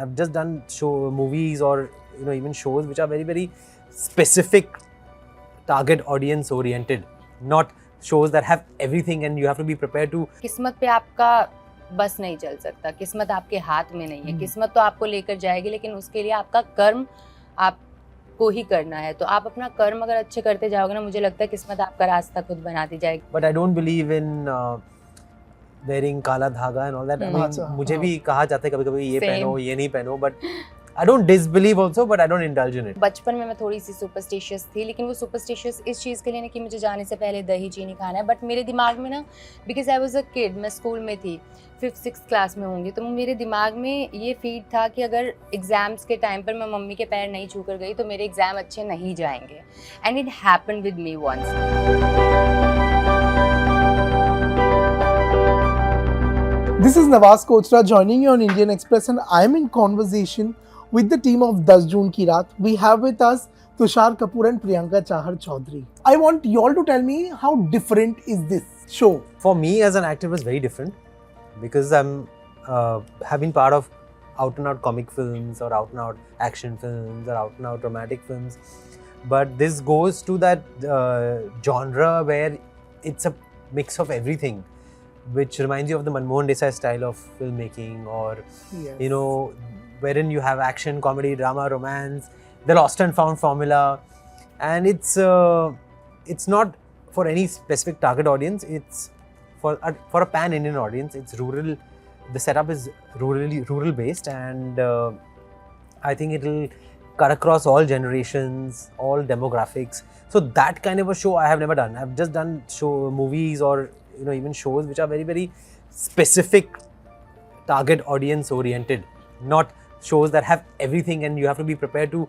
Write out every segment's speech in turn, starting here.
I've just done movies or even shows which are very very specific target audience oriented, not shows that have everything and you have to be prepared to. किस्मत पे आपका बस नहीं चल सकता, किस्मत आपके हाथ में नहीं है, किस्मत तो आपको लेकर जाएगी, लेकिन उसके लिए आपका कर्म आपको ही करना है। तो आप अपना कर्म अगर अच्छे करते जाओगे ना, मुझे लगता है किस्मत आपका रास्ता खुद बनाती जाएगी। But I don't believe in wearing काला धागा and all that. I mean, मुझे भी कहा जाता है कभी-कभी ये पहनो, ये नहीं पहनो, but I don't disbelieve also, but I don't indulge in it. बचपन में मैं थोड़ी सी सुपरस्टिशियस थी, लेकिन वो सुपरस्टिशियस इस चीज़ के लिए नहीं कि मुझे जाने से पहले दही चीनी खाना है, बट मेरे दिमाग में ना, because I was a kid, मैं स्कूल में थी, 5th-6th क्लास में होंगी, तो मेरे दिमाग में ये फीड था कि अगर एग्ज़ाम्स के टाइम पर मैं मम्मी के पैर नहीं छू कर गई तो मेरे एग्ज़ाम अच्छे नहीं जाएंगे। And it happened with me once. This is Nawaz Kochra joining you on Indian Express, and I am in conversation with the team of June Ki Raat. We have with us Tusshar, Kapoor and Priyanka Chahar Choudhary. I want you all to tell me how different is this show? For me as an actor, it was very different because I'm have been part of out and out comic films or out and out action films or out and out romantic films, but this goes to that genre where it's a mix of everything, which reminds you of the Manmohan Desai style of filmmaking, or wherein you have action, comedy, drama, romance, the lost and found formula, and it's not for any specific target audience. It's for a pan-Indian audience. It's rural. The setup is rural based, and I think it'll cut across all generations, all demographics. So that kind of a show I have never done. I've just done movies or even shows which are very very specific target audience oriented, not shows that have everything and you have to be prepared to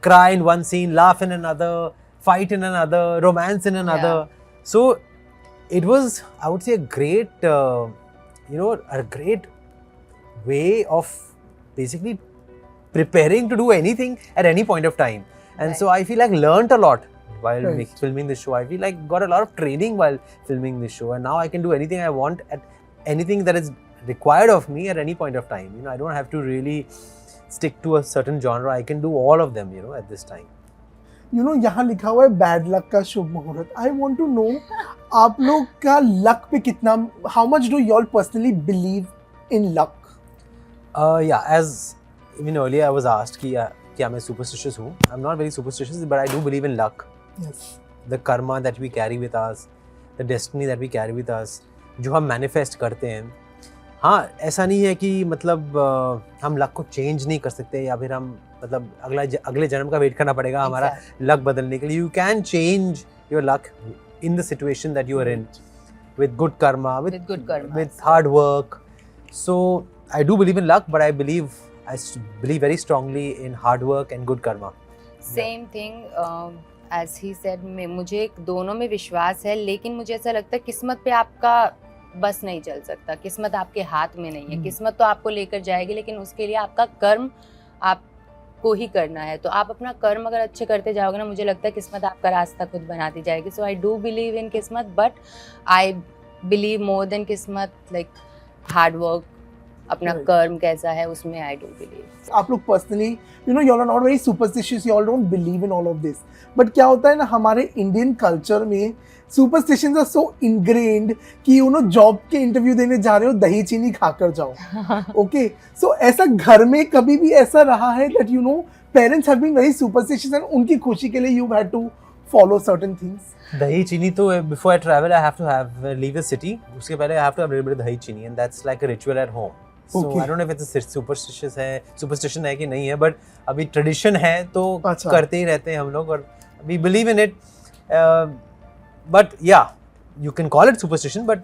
cry in one scene, laugh in another, fight in another, romance in another. So it was, I would say, a great great way of basically preparing to do anything at any point of time. And so I feel like learnt a lot while filming this show. I feel like got a lot of training while filming this show, and now I can do anything I want at anything that is required of me at any point of time. I don't have to really stick to a certain genre. I can do all of them, at this time. यहाँ लिखा हुआ है bad luck का शुभ मुहूर्त. I want to know आप लोग का luck पे कितना, how much do you all personally believe in luck? As even earlier I was asked कि क्या मैं superstitious हूँ. I'm not very superstitious, but I do believe in luck. Yes. The karma that we carry with us, the destiny that we carry with us, जो हम manifest करते हैं. हाँ, ऐसा नहीं है कि मतलब हम लक को चेंज नहीं कर सकते, या फिर हम मतलब अगले जन्म का वेट करना पड़ेगा हमारा लक बदलने के लिए. You can change your luck in the situation that you are in, with good karma, with hard work. So I do believe in luck, but I believe very strongly in hard work and good karma. Same thing as he said. मुझे दोनों में विश्वास है, लेकिन मुझे ऐसा लगता है किस्मत पे आपका बस नहीं चल सकता, किस्मत आपके हाथ में नहीं है, किस्मत तो आपको लेकर जाएगी, लेकिन उसके लिए आपका कर्म आपको ही करना है। तो आप अपना कर्म अगर अच्छे करते जाओगे ना, मुझे लगता है किस्मत आपका रास्ता खुद बनाती जाएगी। सो आई डू बिलीव इन किस्मत, but I believe more than किस्मत, लाइक हार्ड वर्क, अपना कर्म कैसा है उसमें आई डू बिलीव। आप लोग personally you all are not very superstitious, you all don't believe in all of this, but क्या होता है ना, हमारे इंडियन कल्चर में superstitions are so ingrained कि जॉब के इंटरव्यू देने जा रहे हो, दही चीनी खाकर जाओ. ओके, सो ऐसा घर में कभी भी ऐसा रहा है that parents have been very superstitious and उनकी खुशी के लिए you had to follow certain things? दही चीनी तो before I travel I have to leave the city. उसके पहले I have to have a little bit of दही चीनी, and that's like a ritual at home. So I don't know if it's a superstition है कि नहीं है, but अभी tradition है तो करते ही रहते हैं हम लोग, और we believe in it. But yeah, you can call it superstition, but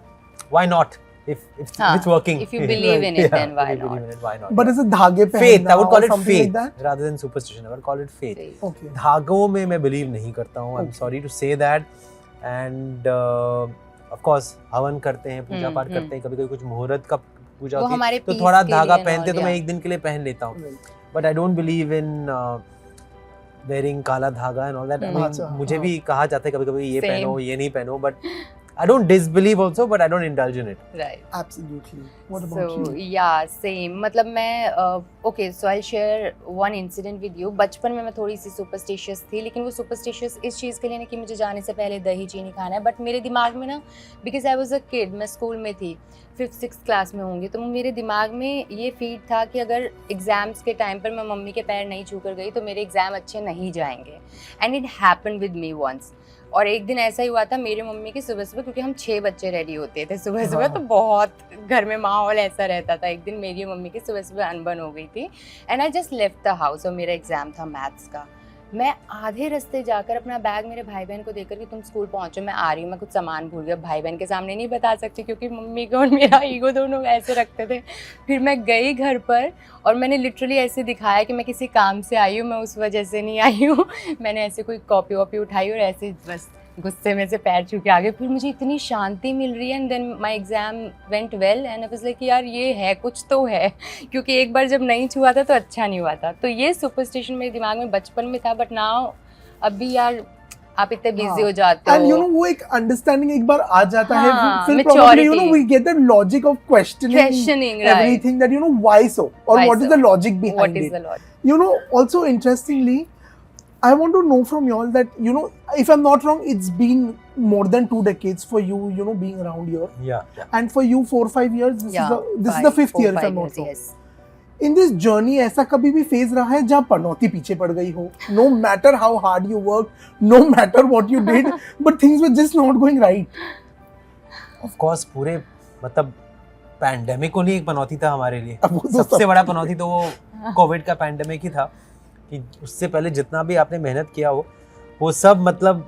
why not? If it's working. If you believe in it, then why not? But is it धागे पे faith? I would call it faith like rather than superstition. I would call it faith. Okay. धागों में मैं believe नहीं करता हूँ. I'm sorry to say that. And of course हवन करते हैं, पूजा पाठ करते हैं, कभी कुछ मुहूर्त का पूजा होती है तो थोड़ा धागा पहनते तो मैं एक दिन के लिए पहन लेता हूँ. But I don't believe in wearing काला धागा and all that. I mean, मुझे भी कहा जाता है कभी-कभी ये पहनो, ये नहीं पहनो, but I don't disbelieve also, but I don't indulge in it. Right. Absolutely. What about So you? yeah, same. मतलब मैं okay, so I'll share one incident with you. बचपन में मैं थोड़ी सी superstitious थी, लेकिन वो superstitious इस चीज़ के लिए नहीं कि मुझे जाने से पहले दही चीनी खाना है, बट मेरे दिमाग में ना, because I was a kid, मैं स्कूल में थी, 5th 6th क्लास में होंगी, तो मेरे दिमाग में ये फीड था कि अगर एग्ज़ाम्स के टाइम पर मैं मम्मी के पैर नहीं छू कर गई तो मेरे एग्ज़ाम अच्छे नहीं जाएंगे. And it happen with me once. और एक दिन ऐसा ही हुआ था, मेरी मम्मी की सुबह सुबह, क्योंकि हम 6 बच्चे रेडी होते थे सुबह सुबह, तो बहुत घर में माहौल ऐसा रहता था. एक दिन मेरी मम्मी की सुबह सुबह अनबन हो गई थी and I just left the house, और मेरा एग्ज़ाम था मैथ्स का. मैं आधे रास्ते जाकर अपना बैग मेरे भाई बहन को देकर कि तुम स्कूल पहुँचो, मैं आ रही हूँ, मैं कुछ सामान भूल गया. भाई बहन के सामने नहीं बता सकती क्योंकि मम्मी को और मेरा ईगो दोनों ऐसे रखते थे. फिर मैं गई घर पर और मैंने लिटरली ऐसे दिखाया कि मैं किसी काम से आई हूँ, मैं उस वजह से नहीं आई हूँ. मैंने ऐसे कोई कॉपी वॉपी उठाई और ऐसे बस गुस्से में से पैर छू के आगे. फिर मुझे इतनी शांति मिल रही है and then my exam went well and I was like यार ये है, कुछ तो है, क्योंकि एक बार जब नहीं छुआ था तो अच्छा नहीं हुआ था. तो ये सुपरस्टिशन मेरे दिमाग में बचपन में था, बट नाउ अभी यार आप इतने बिजी हो जाते हो. And you know वो एक अंडरस्टैंडिंग एक बार आ जाता है, हाँ, फिर maturity. probably you know we get the logic of questioning right. everything, that you know why so, or Why what is so? the logic behind What is it. the logic? You know, also interestingly, I want to know from y'all that, you know, if I'm not wrong, it's been more than 2 decades for you, you know, being around here. Yeah. And for you 4-5 years, this is the 5th year if I'm not wrong. Yes. In this journey, ऐसा कभी भी phase रहा है जहाँ पनौती पीछे पड़ गई हो? No matter how hard you worked, no matter what you did, but things were just not going right. Of course, पूरे मतलब पैंडेमिक को नहीं एक पनौती था हमारे लिए. अब वो तो सबसे बड़ा पनौती तो वो कोविड का पैंडेमिक ही था, कि उससे पहले जितना भी आपने मेहनत किया हो वो सब मतलब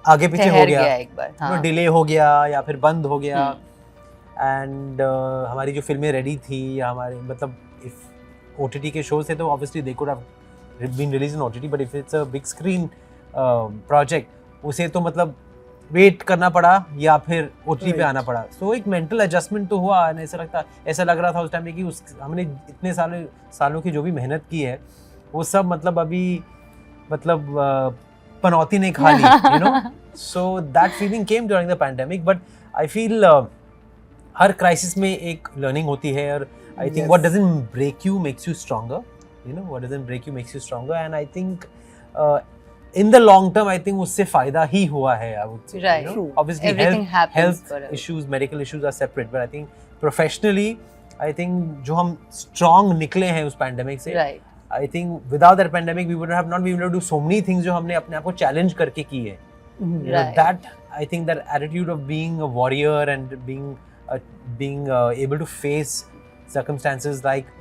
आगे पीछे हो गया, एक बार. हाँ. डिले हो गया या फिर बंद हो गया. एंड हमारी जो फिल्में रेडी थी या हमारे मतलब इफ OTT के शोज थे तो obviously they could have been release in OTT, but if it's a big screen project उसे तो मतलब वेट करना पड़ा या फिर OTT पे आना पड़ा. सो एक मेंटल एडजस्टमेंट तो हुआ. ऐसा लग रहा था उस टाइम में कि हमने इतने सालों की जो भी मेहनत की है वो सब मतलब अभी मतलब पनौती ने खा ली, you know. So that feeling came during the pandemic, but I feel हर क्राइसिस में एक लर्निंग होती है, और I think what doesn't break you makes you stronger, you know, what doesn't break you makes you stronger. And I think in the long term, I think उससे फायदा ही हुआ है, I would say. Right. You know? Obviously, health issues, medical issues are separate, but I think professionally, I think जो हम strong निकले हैं उस pandemic से, Right. I think without that pandemic, we would have not been able to do so many things जो हमने अपने आप को challenge करके की है. You know, Right. that I think that attitude of being a warrior and being able to face circumstances like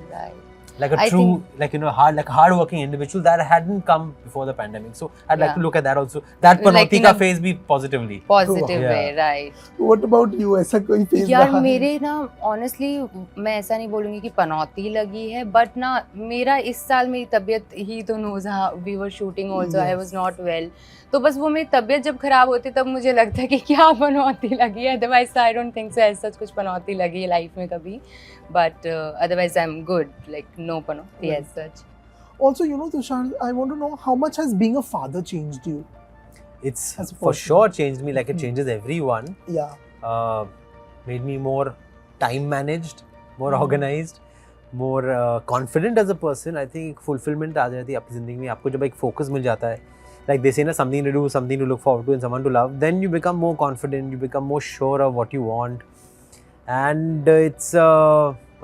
a I true, think- like, you know, hard-working individual, that hadn't come before the pandemic. So I'd like Yeah. to look at that also. That Like panauti in ka a- phase भी positively. Positive Yeah. Way. Right. What about you? ऐसा कोई phase यार रहा है? मेरे ना honestly मैं ऐसा नहीं बोलूँगी कि पनौती लगी है, बट ना मेरा इस साल मेरी तबीयत ही तो knows, we were shooting also, I was not well, तो बस वो मेरी तबीयत जब खराब होती तब मुझे लगता है कि क्या पनौती लगी है. Otherwise I don't think so ऐसा कुछ पनौती लगी है लाइफ में कभी, but otherwise I am good, like no पनौती as such. Also, you know, Tushar, I want to know how much has being a father changed you? It's As a for person. sure changed me, like it changes everyone. Yeah. Made me more time managed, more organized, more confident as a person. I think fulfillment आ जाती है आपकी ज़िंदगी में. आपको जब एक focus मिल जाता है, like they say ना, something to do, something to look forward to, and someone to love, then you become more confident, you become more sure of what you want. And it's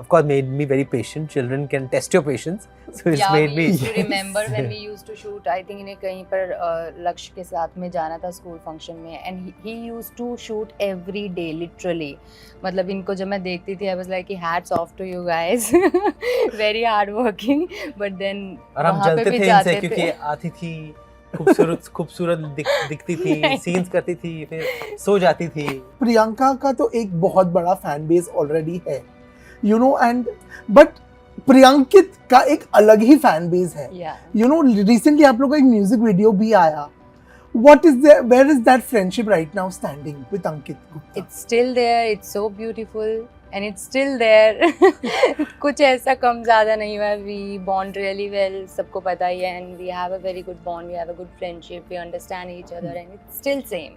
of course made me very patient. Children can test your patience, so it's made me. used to remember when we used to shoot, I think इन्हें कहीं पर लक्ष्य के साथ में जाना था school function में, and he used to shoot every day literally. मतलब इनको जब मैं देखती थी I was like hats off to you guys, very hard working, but then और हम वहाँ पे जलते भी थे जाते इनसे क्योंकि थे. आती थी खूबसूरत दिखती थी, सीन्स करती थी, फिर सो जाती थी. प्रियंका का तो एक बहुत बड़ा फैन बेस ऑलरेडी है, यू नो, एंड बट प्रियंकित का एक अलग ही फैन बेस है. Yeah. यू नो, रिसेंटली आप लोग का एक म्यूजिक वीडियो भी आया. What is there? Where is that friendship right now standing with Ankit Gupta? It's still there. It's so beautiful, and it's still there. कुछ ऐसा कम ज़्यादा नहीं हुआ. We bond really well. सबको पता ही है, and we have a very good bond. We have a good friendship. We understand each other, and it's still same.